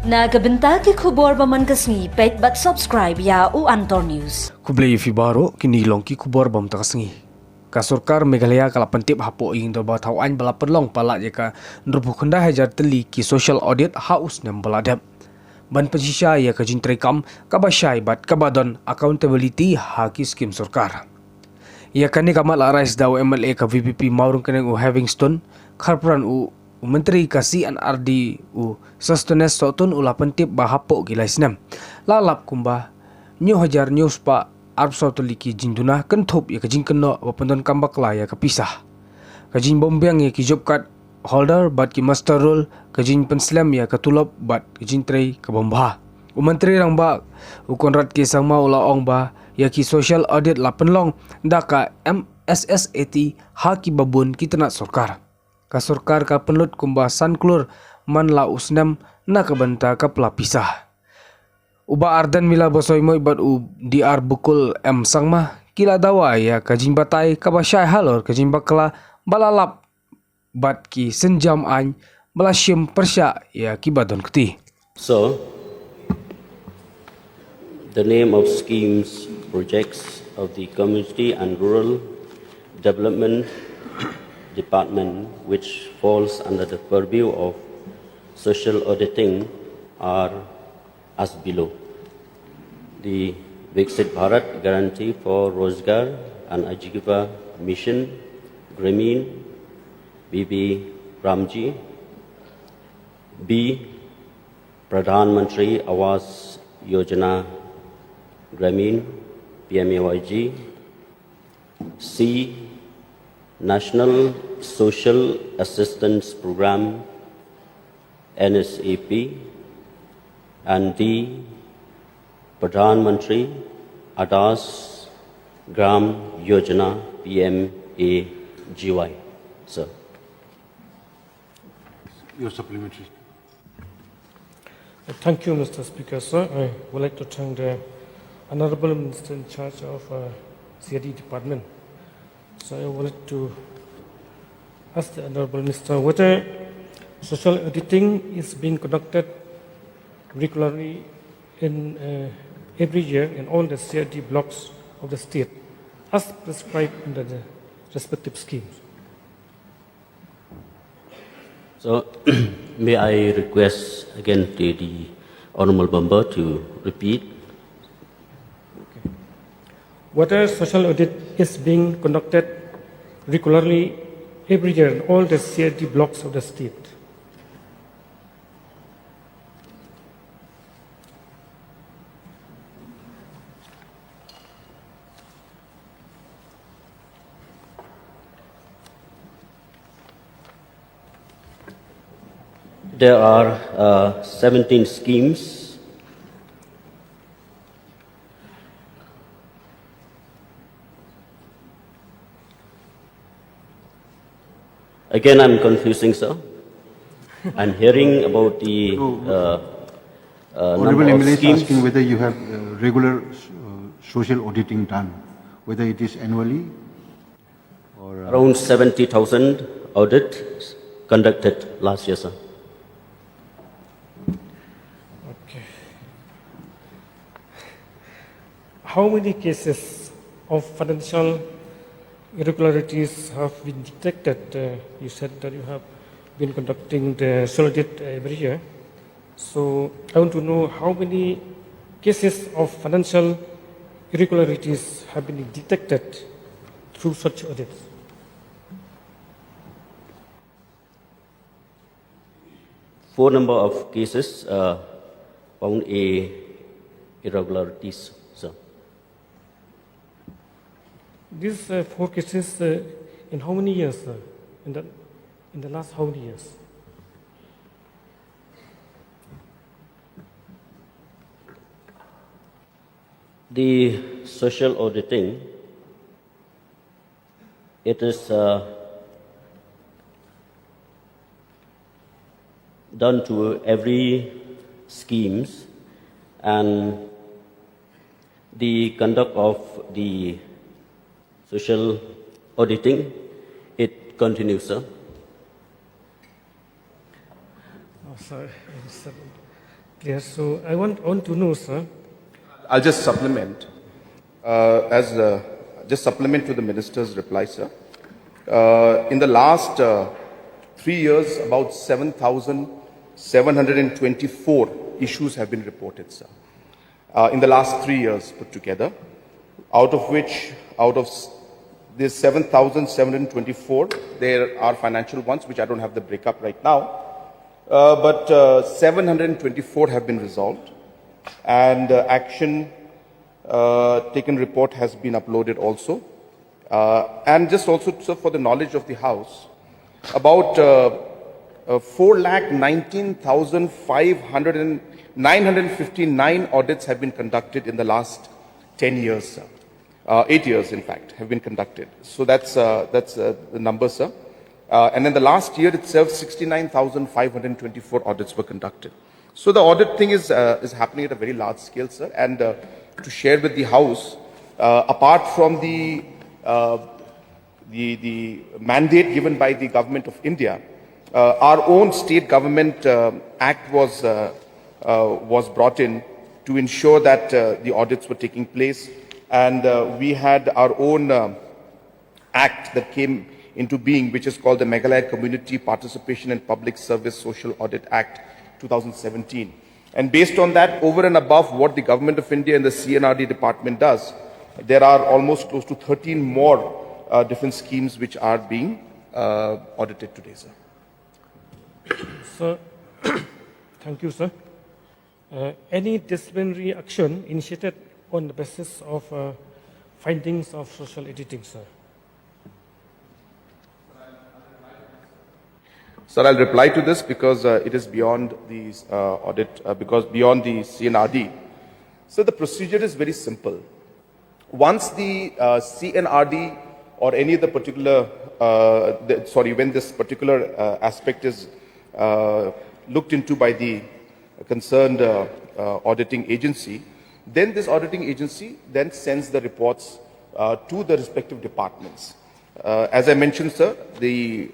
Nagabenta ki khubor baman kasngi pet bat subscribe ya u Antor News. Kublai fi baro kini long ki kubor bam takasngi. Ka Sarkar Meghalaya kala pentip hapo ing do ba thawan bala perlong palat jeka nrubu khunda hajar teli ki social audit haus nem baladap. Ban pensisya ya ka jintrekam kabashai bat kabadon accountability ha ki skim Sarkar. Ya kani kamal arais daw MLA ka VPP Mawryngkneng u Havingstone kharpran u Menteri Kasih NRD u Sustenance Sotun ula pentip bahapo gilaisnam. Lalap kumba nyu hajar news pa arp sautuliki jinduna kenthop ya kajing keno wapenton kambakla ya kapisah. Kajing bombyang ya ki job card holder bat ki master roll kajing penslam ya katulop bat kajing tray kabomba. U menteri rang ba u konrad ki sangma ula ong ba ya ki social audit la penlong daka MSSAT ha ki babun ki tenak Sarkar. Ka Sarkar ka penlut kumba sanklur man la usnam na kabanta ka pelapisah. Uba ardan mila bosoy mo ibat u DR bukul M sangma kila dawa ya kajing batay kabasyay halor kajing bakla balalap bat ki senjam an balasyim persya ya kibadon keti. So, the name of schemes, projects of the Community and Rural Development Department, which falls under the purview of social auditing, are as below. The Viksit Bharat Guarantee for Rozgar and Ajivika Mission, Grameen, BB Ramji. B. Pradhan Mantri Awas Yojana Grameen, PMAYG. C. National Social Assistance Program, NSAP. And D. Pradhan Mantri Adas Gram Yojana, PMAGY. Sir. Your supplementary. Thank you, Mr. Speaker, sir. I would like to thank the Honorable Minister in charge of CID Department. So I would like to ask the Honorable Minister whether social auditing is being conducted regularly in every year in all the CID blocks of the state, as prescribed under the respective schemes. So, may I request again the Honourable Member to repeat? Okay. Whether social audit is being conducted regularly every year in all the CID blocks of the state. There are 17 schemes. Again, I'm confusing, sir. I'm hearing about the Honorable number of MLA is schemes. asking whether you have regular social auditing done, whether it is annually or Around 70,000 audits conducted last year, sir. Okay. How many cases of financial irregularities have been detected? You said that you have been conducting the social audit every year. So I want to know how many cases of financial irregularities have been detected through such audits. Four number of cases found irregularities, sir. These four cases in how many years, sir? In the last how many years? The social auditing, it is done to every schemes, and the conduct of the social auditing, it continues, sir. Oh, sorry. Yes, so I want to know, sir. I'll just supplement. Just supplement to the minister's reply, sir. In the last 3 years, about 7,724 issues have been reported, sir. In the last 3 years put together, out of these 7,724, there are financial ones, which I don't have the breakup right now, but 724 have been resolved, and action taken report has been uploaded also. And just also, sir, for the knowledge of the House, about 4,19,959 audits have been conducted in the last 10 years, sir. 8 years, in fact, have been conducted. So that's the number, sir. And in the last year itself, 69,524 audits were conducted. So the audit thing is happening at a very large scale, sir. And to share with the House, apart from the mandate given by the Government of India, our own state government act was brought in to ensure that the audits were taking place. And we had our own act that came into being, which is called the Meghalaya Community Participation and Public Service Social Audit Act 2017. And based on that, over and above what the Government of India and the CNRD department does, there are almost close to 13 more different schemes which are being audited today, sir. Sir, thank you, sir. Any disciplinary action initiated on the basis of findings of social auditing, sir? Sir, I'll reply to this because it is beyond the audit, because beyond the CNRD. So the procedure is very simple. Once the CNRD or any of the particular, when this particular aspect is looked into by the concerned auditing agency, then this auditing agency then sends the reports to the respective departments. As I mentioned, sir, the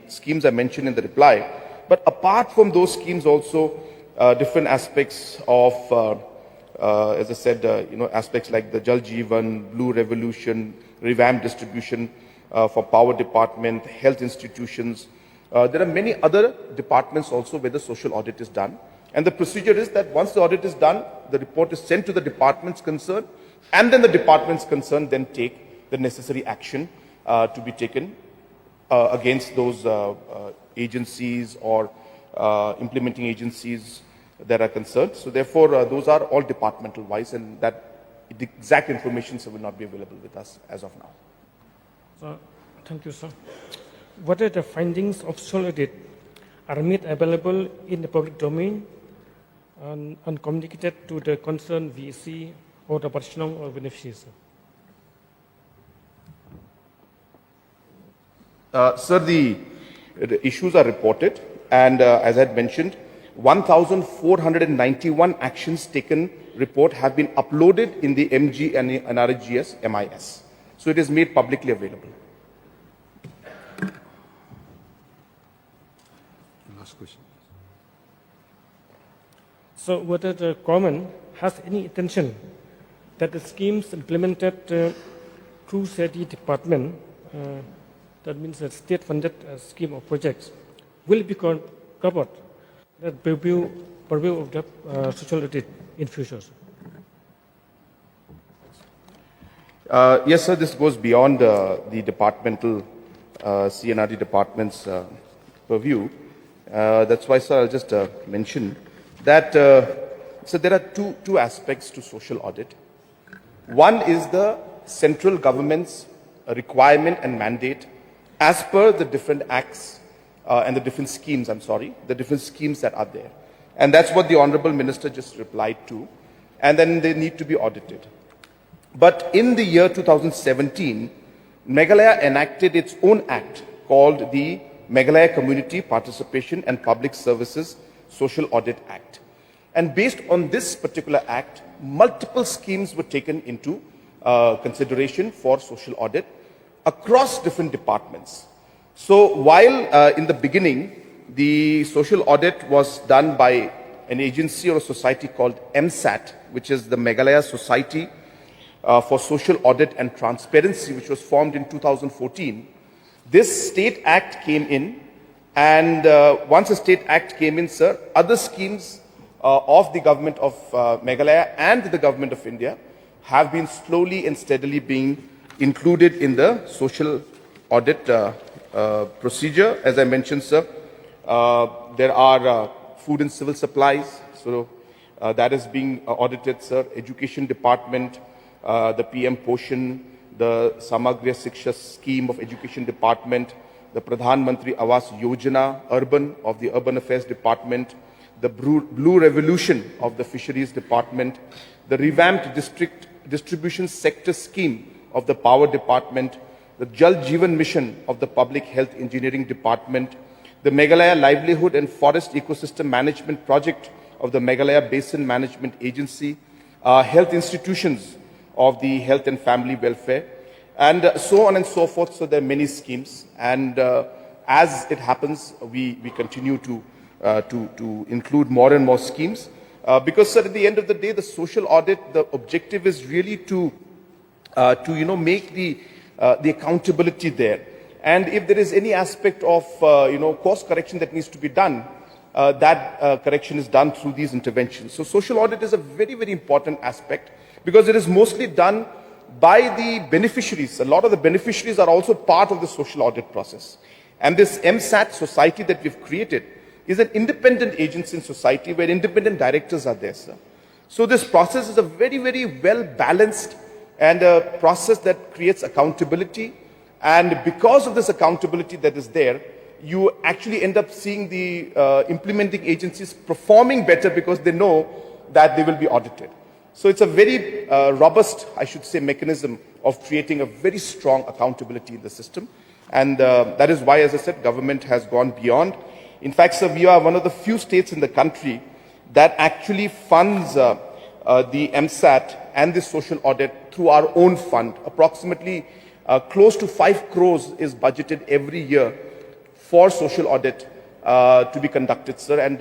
schemes are mentioned in the reply. But apart from those schemes also, different aspects of, as I said, aspects like the Jal Jeevan, Blue Revolution, revamped distribution for power department, health institutions. There are many other departments also where the social audit is done. And the procedure is that once the audit is done, the report is sent to the departments concerned, and then the departments concerned then take the necessary action to be taken against those agencies or implementing agencies that are concerned. So therefore, those are all departmental wise, and that the exact information will not be available with us as of now. So, thank you, sir. What are the findings of social audit are made available in the public domain and communicated to the concerned VC or the participant or beneficiaries? Sir, the issues are reported, and as I had mentioned, 1,491 actions taken report have been uploaded in the MG and NRGS MIS. So it is made publicly available. Last question. So whether the government has any intention that the schemes implemented through SETI department, that means a state-funded scheme of projects, will be covered that purview of the social audit in future? Yes, sir, this goes beyond the departmental CNRD department's purview. That's why, sir, I'll just mention that so there are two aspects to social audit. One is the central government's requirement and mandate as per the different acts and the different schemes, the different schemes that are there. And that's what the Honorable Minister just replied to. And then they need to be audited. But in the year 2017, Meghalaya enacted its own act called the Meghalaya Community Participation and Public Services Social Audit Act. And based on this particular act, multiple schemes were taken into consideration for social audit across different departments. So while in the beginning, the social audit was done by an agency or a society called MSAT, which is the Meghalaya Society for Social Audit and Transparency, which was formed in 2014. This state act came in, and once a state act came in, sir, other schemes of the government of Meghalaya and the government of India have been slowly and steadily being included in the social audit procedure. As I mentioned, sir, there are food and civil supplies, so that is being audited, sir. Education department, the PM Poshan, the Samagriya Shiksha scheme of Education Department, the Pradhan Mantri Awas Yojana, urban of the Urban Affairs Department, the Blue Revolution of the Fisheries Department, the revamped district distribution sector scheme of the Power Department, the Jal Jeevan Mission of the Public Health Engineering Department, the Meghalaya Livelihood and Forest Ecosystem Management Project of the Meghalaya Basin Management Agency, health institutions of the Health and Family Welfare, and so on and so forth. So there are many schemes, and as it happens, we continue to include more and more schemes, because, sir, at the end of the day, the social audit, the objective is really to make the accountability there. And if there is any aspect of course correction that needs to be done, that correction is done through these interventions. So social audit is a very, very important aspect, because it is mostly done by the beneficiaries. A lot of the beneficiaries are also part of the social audit process. And this MSAT society that we've created is an independent agency in society where independent directors are there, sir. So this process is a very, very well balanced and a process that creates accountability. And because of this accountability that is there, you actually end up seeing the implementing agencies performing better, because they know that they will be audited. So it's a very robust, I should say, mechanism of creating a very strong accountability in the system. And that is why, as I said, government has gone beyond. In fact, sir, we are one of the few states in the country that actually funds the MSAT and the social audit through our own fund. Approximately close to 5 crores is budgeted every year for social audit to be conducted, sir. And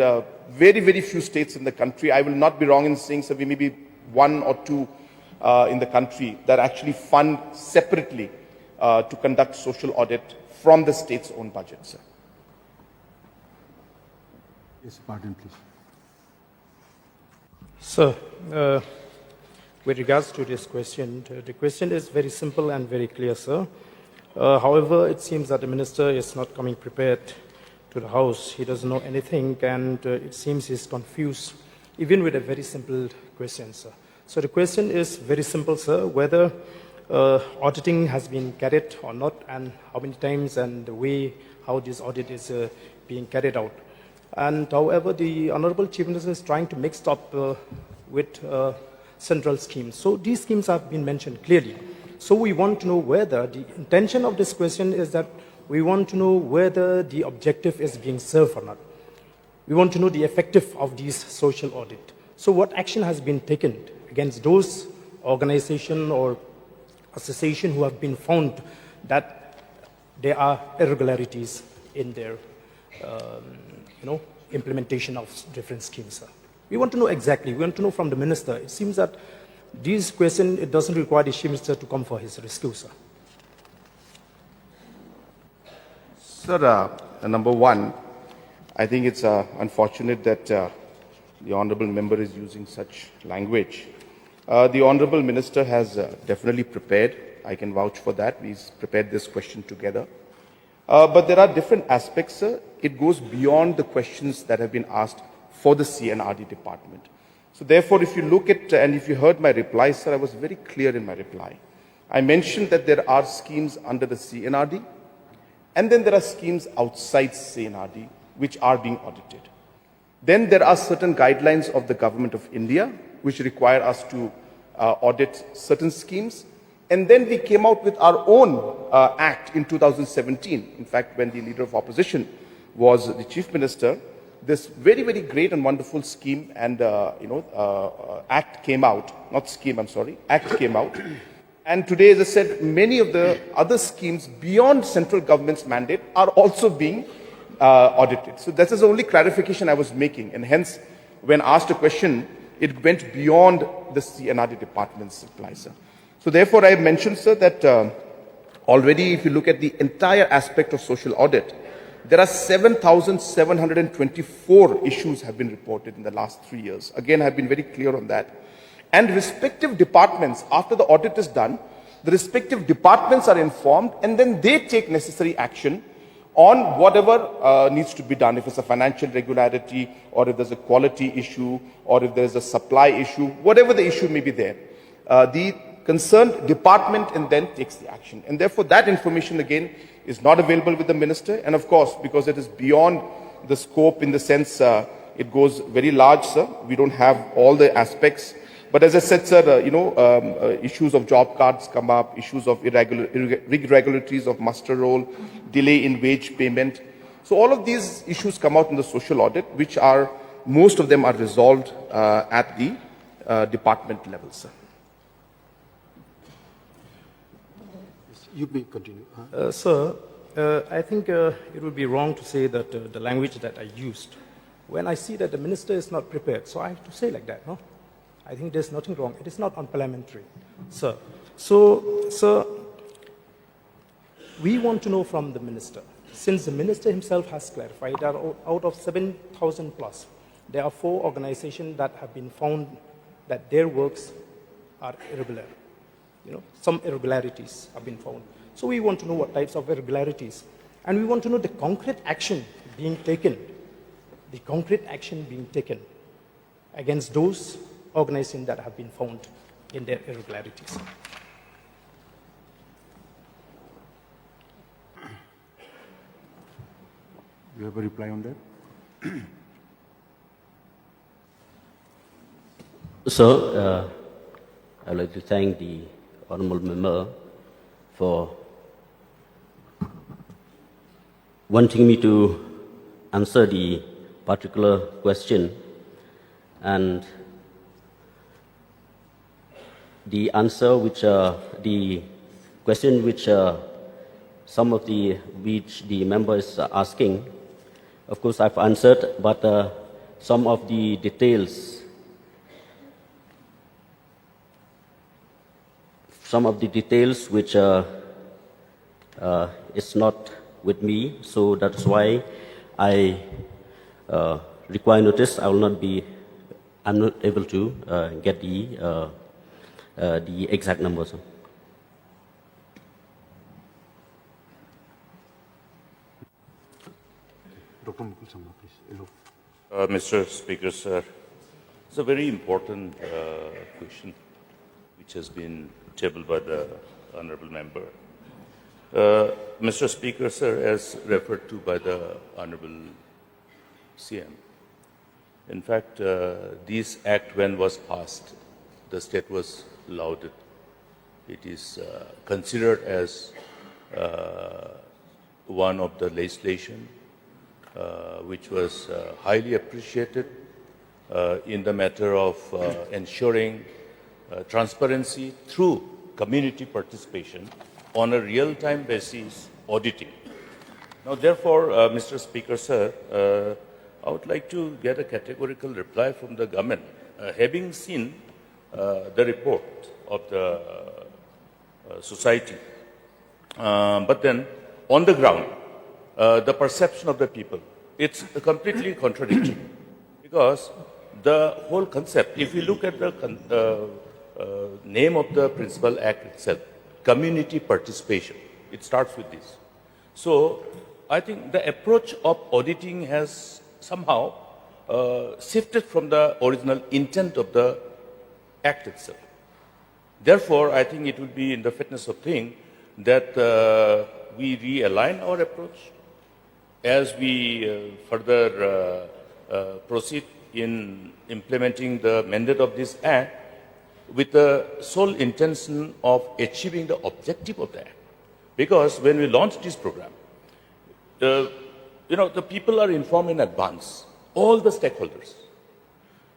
very, very few states in the country, I will not be wrong in saying, sir, we may be 1 or 2 in the country that actually fund separately to conduct social audit from the state's own budget, sir. Yes, pardon, please. Sir, with regards to this question, the question is very simple and very clear, sir. However, it seems that the minister is not coming prepared to the House. He doesn't know anything, and it seems he's confused, even with a very simple question, sir. So the question is very simple, sir, whether auditing has been carried or not, and how many times, and the way how this audit is being carried out. And however, the Honorable Chief Minister is trying to mix up with central schemes. So these schemes have been mentioned clearly. So we want to know whether the intention of this question is that we want to know whether the objective is being served or not. We want to know the effective of these social audit. So what action has been taken against those organizations or associations who have been found that there are irregularities in their implementation of different schemes, sir? We want to know exactly. We want to know from the minister. It seems that this question, it doesn't require the chief minister to come for his rescue, sir. Sir, number one, I think it's unfortunate that the honourable member is using such language. The honourable minister has definitely prepared. I can vouch for that. We've prepared this question together. But there are different aspects, sir. It goes beyond the questions that have been asked for the CNRD department. So therefore, if you look at, and if you heard my reply, sir, I was very clear in my reply. I mentioned that there are schemes under the CNRD, and then there are schemes outside CNRD which are being audited. Then there are certain guidelines of the Government of India which require us to audit certain schemes. And then we came out with our own act in 2017. In fact, when the Leader of Opposition was the Chief Minister, this very, very great and wonderful scheme and act came out. Not scheme, I'm sorry. Act came out. And today, as I said, many of the other schemes beyond central government's mandate are also being audited. So that is the only clarification I was making, and hence, when asked a question, it went beyond the CNRD department's supply, sir. So therefore, I mentioned, sir, that already if you look at the entire aspect of social audit, there are 7,724 issues have been reported in the last 3 years. Again, I've been very clear on that. And respective departments, after the audit is done, the respective departments are informed, and then they take necessary action on whatever needs to be done. If it's a financial regularity, or if there's a quality issue, or if there's a supply issue, whatever the issue may be there, the concerned department and then takes the action. And therefore, that information again is not available with the minister. And of course, because it is beyond the scope in the sense it goes very large, sir, we don't have all the aspects. But as I said, sir, issues of job cards come up, issues of irregularities of muster roll, delay in wage payment. So all of these issues come out in the social audit, which are, most of them are resolved at the department level, sir. You may continue. Sir, I think it would be wrong to say that the language that I used, when I see that the minister is not prepared, so I have to say like that, no? I think there's nothing wrong. It is not unparliamentary, sir. So, sir, we want to know from the minister, since the minister himself has clarified that out of 7,000 plus, there are 4 organizations that have been found that their works are irregular. Some irregularities have been found. So we want to know what types of irregularities. And we want to know the concrete action being taken, against those organizations that have been found in their irregularities. You have a reply on that? So, I'd like to thank the Honourable Member for wanting me to answer the particular question, and the answer which the question which some of the which the member is asking, of course I've answered, but some of the details which is not with me, so that's why I require notice. I'm not able to get the exact numbers. Dr. Mukul Sangma, please. Hello. Mr. Speaker, sir, it's a very important question which has been tabled by the Honourable Member. Mr. Speaker, sir, as referred to by the Honourable CM, in fact, this Act, when was passed, the state was lauded. It is considered as one of the legislation which was highly appreciated in the matter of ensuring transparency through community participation on a real-time basis auditing. Now, therefore, Mr. Speaker, sir, I would like to get a categorical reply from the government, having seen the report of the society. But then, on the ground, the perception of the people, it's completely contradictory. Because the whole concept, if you look at the name of the Principal Act itself, community participation, it starts with this. So, I think the approach of auditing has somehow shifted from the original intent of the Act itself. Therefore, I think it would be in the fitness of thing that we realign our approach as we further proceed in implementing the mandate of this Act with the sole intention of achieving the objective of the Act. Because when we launched this program, the people are informed in advance, all the stakeholders.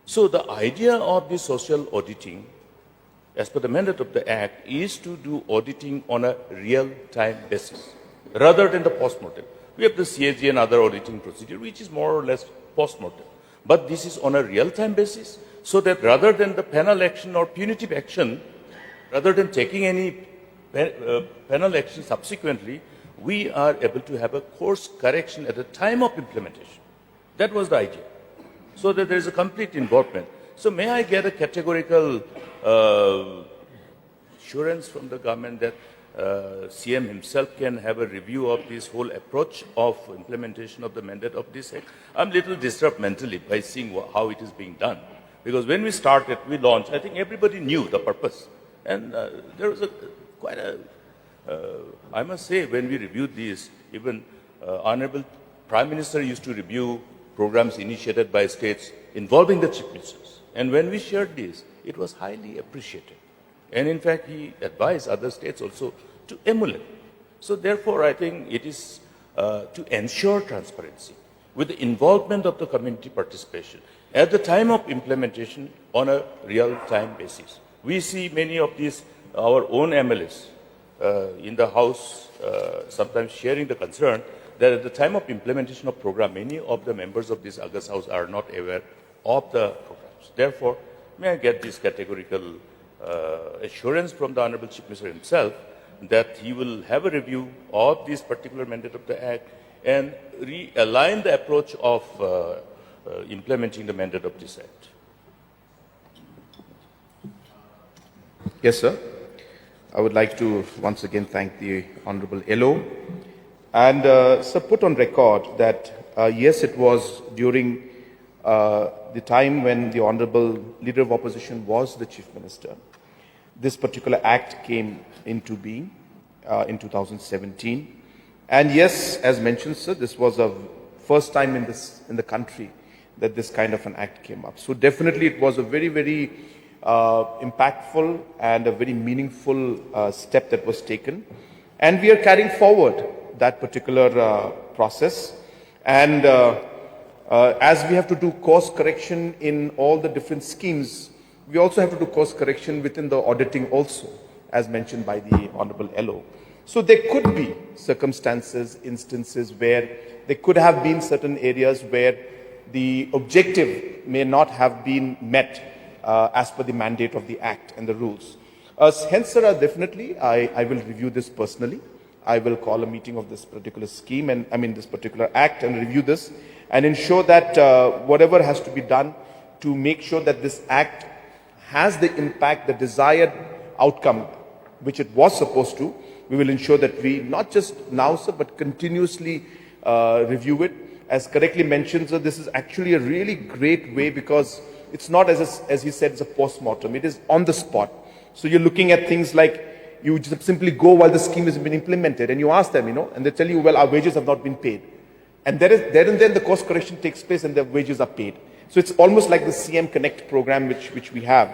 So the idea of the social auditing, as per the mandate of the Act, is to do auditing on a real-time basis, rather than the post-mortem. We have the CAG and other auditing procedure, which is more or less post-mortem. But this is on a real-time basis, so that rather than the penal action or punitive action, rather than taking any penal action subsequently, we are able to have a course correction at the time of implementation. That was the idea, so that there is a complete involvement. So may I get a categorical assurance from the government that CM himself can have a review of this whole approach of implementation of the mandate of this act? I'm a little disturbed mentally by seeing how it is being done. Because when we started, we launched, I think everybody knew the purpose. And there was I must say, when we reviewed these, even Honorable Prime Minister used to review programs initiated by states involving the chief ministers. And when we shared these, it was highly appreciated. And in fact, he advised other states also to emulate. So therefore, I think it is to ensure transparency with the involvement of the community participation at the time of implementation on a real-time basis. We see many of these, our own MLAs in the House, sometimes sharing the concern that at the time of implementation of program, many of the members of this August House are not aware of the programs. Therefore, may I get this categorical assurance from the Honorable Chief Minister himself that he will have a review of this particular mandate of the Act and realign the approach of implementing the mandate of this Act. Yes, sir. I would like to once again thank the Honorable LO and sir, put on record that yes, it was during the time when the Honorable Leader of Opposition was the Chief Minister. This particular act came into being in 2017. And yes, as mentioned, sir, this was the first time in the country that this kind of an act came up. So definitely it was a very, very impactful and a very meaningful step that was taken. And we are carrying forward that particular process. And as we have to do course correction in all the different schemes, we also have to do course correction within the auditing also, as mentioned by the Honorable LO. So there could be circumstances, instances where there could have been certain areas where the objective may not have been met as per the mandate of the Act and the rules. Hence, sir, definitely I will review this personally. I will call a meeting of this particular scheme and this particular Act and review this and ensure that whatever has to be done to make sure that this Act has the impact, the desired outcome which it was supposed to, we will ensure that we not just now, sir, but continuously review it. As correctly mentioned, sir, this is actually a really great way because it's not, as he said, it's a post-mortem. It is on the spot. So you're looking at things like you just simply go while the scheme has been implemented and you ask them, and they tell you, well, our wages have not been paid. And there and then the course correction takes place and the wages are paid. So it's almost like the CM Connect program which we have.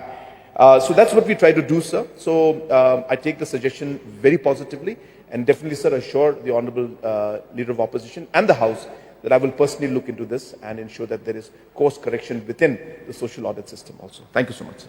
So that's what we try to do, sir. So I take the suggestion very positively and definitely, sir, assure the Honorable Leader of Opposition and the House that I will personally look into this and ensure that there is course correction within the social audit system also. Thank you so much, sir.